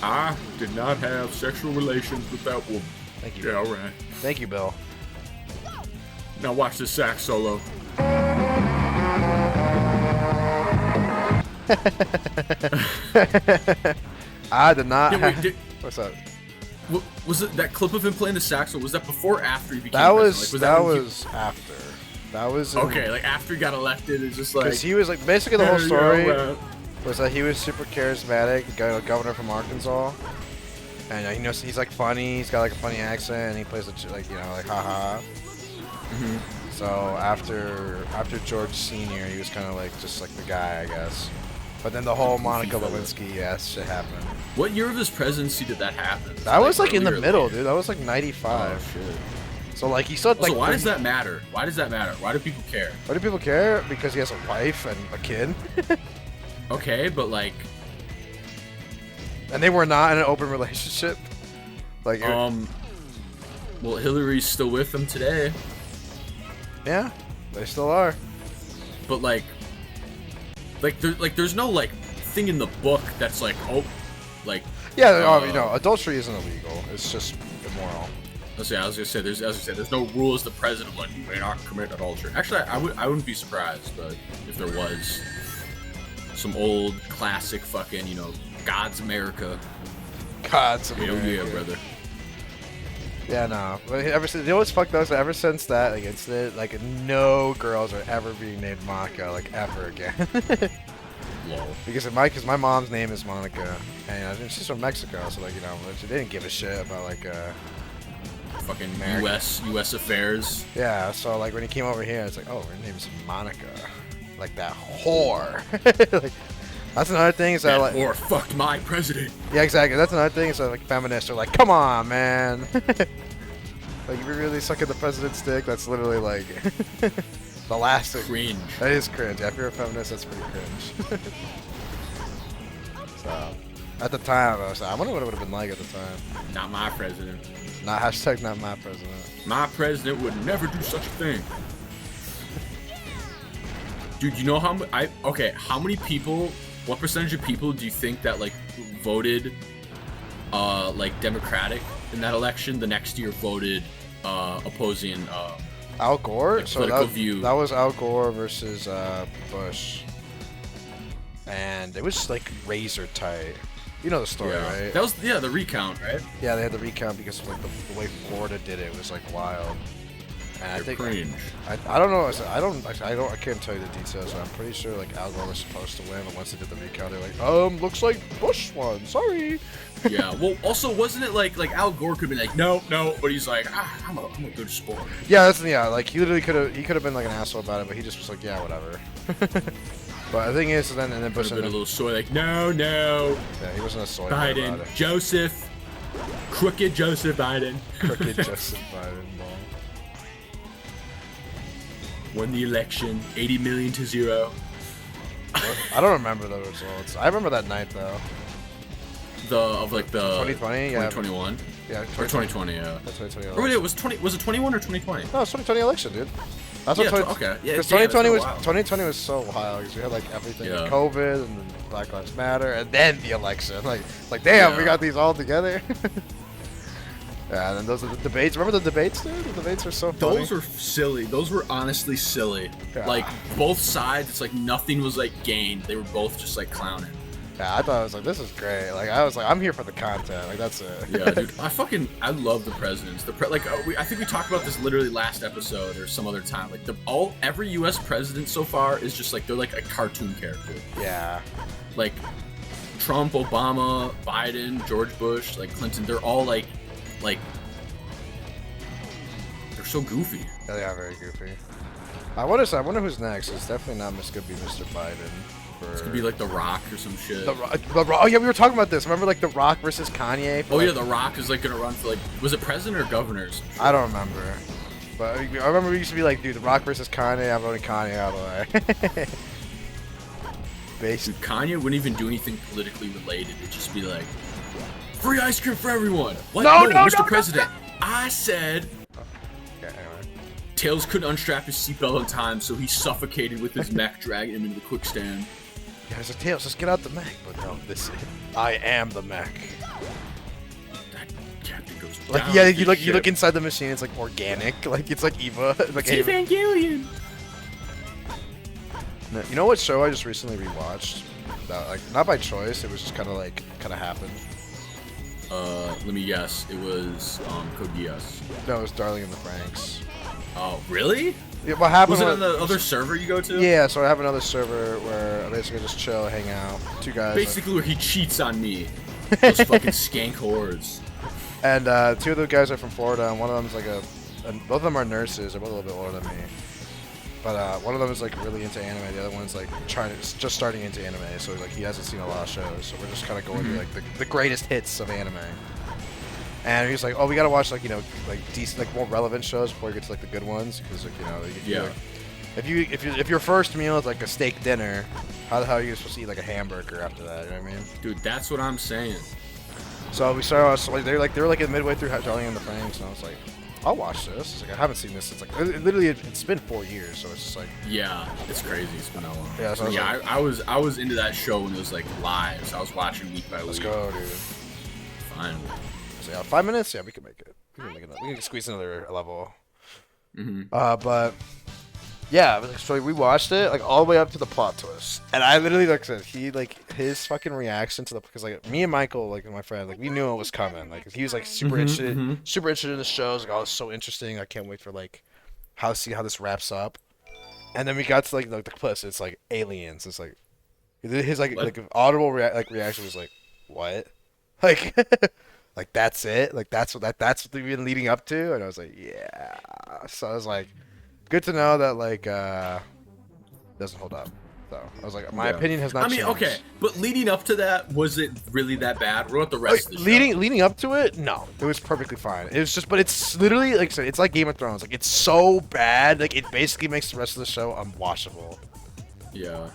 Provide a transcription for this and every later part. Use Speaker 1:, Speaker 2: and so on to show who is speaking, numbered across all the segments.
Speaker 1: I did not have sexual relations with that woman.
Speaker 2: Thank you.
Speaker 1: Yeah, all right.
Speaker 2: Thank you, Bill.
Speaker 1: Now watch this sax solo.
Speaker 2: I did not.
Speaker 1: Yeah, wait,
Speaker 2: What's up?
Speaker 1: Was it that clip of him playing the saxophone? Was that before or after he became
Speaker 2: That
Speaker 1: president?
Speaker 2: was
Speaker 1: Like,
Speaker 2: was after. That was
Speaker 1: okay. Like after he got elected, it's just like
Speaker 2: because he was like basically the whole
Speaker 1: "Hey,
Speaker 2: story
Speaker 1: yeah, right."
Speaker 2: was that he was super charismatic, governor from Arkansas, and he knows he's like funny. He's got like a funny accent, and he plays like like haha. So after George Senior, he was kind of like just like the guy, I guess. But then the whole Monica Lewinsky shit happened.
Speaker 1: What year of his presidency did that happen?
Speaker 2: That was like in the
Speaker 1: earlier,
Speaker 2: middle,
Speaker 1: later?
Speaker 2: dude. That was like 95.
Speaker 1: Oh shit.
Speaker 2: So like he said like.
Speaker 1: So why does that matter? Why does that matter? Why do people care?
Speaker 2: Why do people care? Because he has a wife and a kid.
Speaker 1: Okay, but like.
Speaker 2: And they were not in an open relationship. Like.
Speaker 1: Well, Hillary's still with him today.
Speaker 2: Yeah, they still are.
Speaker 1: But there's no like thing in the book that's like, oh, like.
Speaker 2: Yeah, adultery isn't illegal. It's just immoral.
Speaker 1: I was gonna say there's no rules. The president like you may not commit adultery. Actually, I wouldn't be surprised, but if there was some old classic fucking God's America.
Speaker 2: God's America.
Speaker 1: Yeah, brother.
Speaker 2: Yeah, no. Ever since what's fucked up? Ever since that incident, like no girls are ever being named Monica, like ever again.
Speaker 1: Lol.
Speaker 2: Because my mom's name is Monica, and she's from Mexico, so she didn't give a shit about
Speaker 1: fucking
Speaker 2: America.
Speaker 1: U.S. affairs.
Speaker 2: Yeah, so like when he came over here, it's like, oh, her name's Monica, like that whore. Like, that's another thing. Is that
Speaker 1: whore fucked my president.
Speaker 2: Yeah, exactly. That's another thing. So like feminists are like, come on, man. Like you really sucking the president's dick. That's literally like the last thing.
Speaker 1: Cringe.
Speaker 2: That is cringe. If you're a feminist, that's pretty cringe. So at the time, I was like, I wonder what it would have been like at the time.
Speaker 1: Not my president.
Speaker 2: Not hashtag not my president.
Speaker 1: My president would never do such a thing. Dude, you know how many people? What percentage of people do you think that like voted like Democratic in that election? The next year voted opposing
Speaker 2: Al Gore.
Speaker 1: like,
Speaker 2: So
Speaker 1: political view.
Speaker 2: that was Al Gore versus Bush, and it was like razor tight. You know the story, right?
Speaker 1: That was the recount, right?
Speaker 2: Yeah, they had the recount because of like the way Florida did it. It was like wild. And I think
Speaker 1: cringe.
Speaker 2: I don't know. I can't tell you the details. But I'm pretty sure like Al Gore was supposed to win, but once they did the recount, they're like, looks like Bush won. Sorry.
Speaker 1: Yeah. Well, also wasn't it like Al Gore could be like, no, but he's like, I'm a good sport.
Speaker 2: Yeah, like he literally could have been like an asshole about it, but he just was like, yeah, whatever. But the thing is, and then Bush
Speaker 1: Been a little soy, like, no.
Speaker 2: Yeah, he wasn't a soy boy
Speaker 1: Biden,
Speaker 2: about it.
Speaker 1: Joseph, crooked Joseph Biden.
Speaker 2: Crooked Joseph Biden.
Speaker 1: Won the election, 80 million to 0.
Speaker 2: I don't remember the results. I remember that night though.
Speaker 1: The
Speaker 2: 2020, yeah.
Speaker 1: 2021.
Speaker 2: Yeah,
Speaker 1: Or 2020, yeah.
Speaker 2: That's 2020.
Speaker 1: Or wait, was it 21 or 2020?
Speaker 2: No, it's 2020 election, dude. That's what
Speaker 1: Okay. Yeah,
Speaker 2: because
Speaker 1: damn, it's been a
Speaker 2: 2020
Speaker 1: while.
Speaker 2: was so wild because we had like everything,
Speaker 1: Yeah.
Speaker 2: COVID and then Black Lives Matter, and then the election. Like damn, we
Speaker 1: Yeah.
Speaker 2: got these all together. Yeah, and then those are the debates. Remember the debates, dude? The debates are so funny.
Speaker 1: Those were silly. Those were honestly silly.
Speaker 2: Yeah.
Speaker 1: Like both sides, it's like nothing was like gained. They were both just like clowning.
Speaker 2: Yeah, I thought I was like, this is great. Like I was like, I'm here for the content. Like that's it.
Speaker 1: Yeah, dude. I love the presidents. I think we talked about this literally last episode or some other time. Like every U.S. president so far is just like they're like a cartoon character.
Speaker 2: Yeah.
Speaker 1: Like Trump, Obama, Biden, George Bush, like Clinton. They're all like they're so goofy.
Speaker 2: Yeah, they are very goofy. I wonder who's next. It's definitely not gonna be Mr. Biden.
Speaker 1: It's gonna be like The Rock or some shit.
Speaker 2: The Rock. Oh yeah, we were talking about this. Remember like The Rock versus Kanye?
Speaker 1: Oh yeah, The Rock is like gonna run for like, was it president or governors?
Speaker 2: I don't remember. But I remember we used to be like, dude, The Rock versus Kanye. I'm voting Kanye out of the way.
Speaker 1: Dude, Kanye wouldn't even do anything politically related. It'd just be like, free ice cream for everyone. What?
Speaker 2: No,
Speaker 1: Mr. President. I said.
Speaker 2: Okay, anyway.
Speaker 1: Tails couldn't unstrap his seatbelt on time, so he suffocated with his mech, dragging him into the quicksand.
Speaker 2: Yeah, there's a Tails. Just get out the Mac. But no, this is. I am the mech.
Speaker 1: That captain goes
Speaker 2: Like
Speaker 1: down
Speaker 2: yeah,
Speaker 1: with
Speaker 2: you
Speaker 1: the
Speaker 2: look
Speaker 1: ship.
Speaker 2: inside the machine. It's like organic. Like it's like Eva. Like
Speaker 1: It's Evangelion.
Speaker 2: You know what show I just recently rewatched? That, like not by choice. It was just kind of happened.
Speaker 1: Let me guess. It was Code Geass.
Speaker 2: No, it was Darling in the Franxx.
Speaker 1: Oh, really?
Speaker 2: Yeah, what happened
Speaker 1: Was it on the other server you go to?
Speaker 2: Yeah, so I have another server where I basically just chill, hang out. Two guys.
Speaker 1: Basically, where he cheats on me. Those fucking skank whores.
Speaker 2: And two of the guys are from Florida, and one of them's like both of them are nurses. They're both a little bit older than me. But one of them is like really into anime. The other one's like just starting into anime. So like he hasn't seen a lot of shows. So we're just kind of going through like the greatest hits of anime. And he's like, oh, we gotta watch like like decent, like more relevant shows before we get to like the good ones, because like if your first meal is like a steak dinner, how the hell are you supposed to eat like a hamburger after that? You know what I mean?
Speaker 1: Dude, that's what I'm saying.
Speaker 2: So we started. So they were like midway through Darling in the Franxx, and I was like, I'll watch this. It's like I haven't seen this since like literally it's been 4 years, so it's just like
Speaker 1: yeah, it's crazy. It's been that long.
Speaker 2: Yeah, so
Speaker 1: I was into that show when it was like live. So I was watching week by week.
Speaker 2: Let's go, dude.
Speaker 1: Fine.
Speaker 2: So yeah, 5 minutes. Yeah, we can make it. We can squeeze another level.
Speaker 1: Mm-hmm.
Speaker 2: But yeah, so we watched it like all the way up to the plot twist, and I literally like said his fucking reaction to because like me and Michael, like my friend, like we knew it was coming. Like he was like super interested in the shows. Like, oh, it's so interesting. I can't wait for like see how this wraps up. And then we got to like the clips. It's like aliens. It's like his like audible reaction was like, what? Like like that's it. Like that's what we've been leading up to. And I was like, yeah. So I was like, good to know that like doesn't hold up. So I was like, my opinion has not changed.
Speaker 1: Okay, but leading up to that, was it really that bad? What about the rest of the show?
Speaker 2: Leading up to it, no, it was perfectly fine. It was just, but it's literally like I said, it's like Game of Thrones. Like it's so bad, like it basically makes the rest of the show unwatchable.
Speaker 1: Yeah.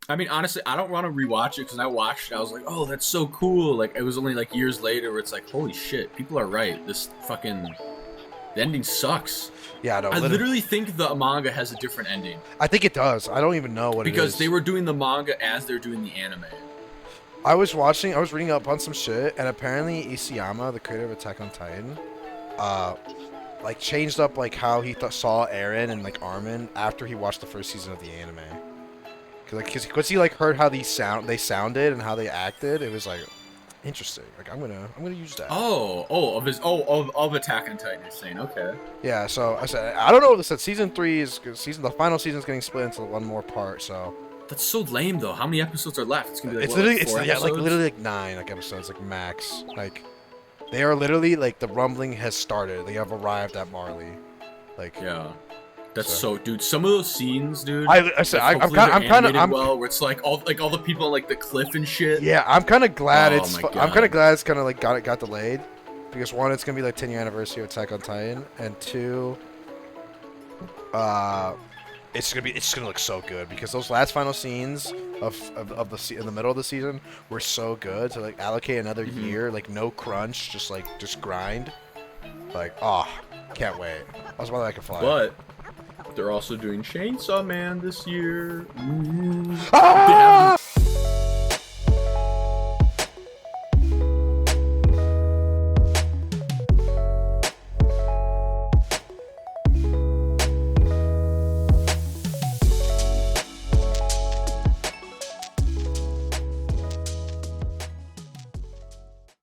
Speaker 1: I mean, honestly, I don't want to rewatch it because I watched it. I was like, oh, that's so cool. Like it was only like years later where it's like, holy shit, people are right. The ending sucks.
Speaker 2: Yeah, no.
Speaker 1: I literally think the manga has a different ending.
Speaker 2: I think it does. I don't even know what it is.
Speaker 1: Because they were doing the manga as they're doing the anime.
Speaker 2: I was reading up on some shit, and apparently Isayama, the creator of Attack on Titan, like changed up like how he saw Eren and like Armin after he watched the first season of the anime. Cause he like heard how they sounded and how they acted. It was like interesting. Like I'm gonna use that.
Speaker 1: Of Attack on Titan, you're saying, okay.
Speaker 2: Yeah, so I said I don't know what this said. Season 3 is the final season's getting split into one more part, so
Speaker 1: that's so lame though. How many episodes are left? It's gonna be like,
Speaker 2: literally like 9 like episodes, like max. Like they are literally like the rumbling has started. They have arrived at Marley. Like
Speaker 1: yeah. That's so, dude. Some of those scenes, dude.
Speaker 2: I'm kind of
Speaker 1: where it's like all the people on like the cliff and shit.
Speaker 2: Yeah, I'm kind of glad it's kind of like got delayed, because one, it's gonna be like 10-year anniversary of Attack on Titan, and two, it's gonna look so good because those last final scenes of in the middle of the season were so good. To like allocate another year, like no crunch, just grind. Like, can't wait. That's why I can fly.
Speaker 1: But they're also doing Chainsaw Man this year.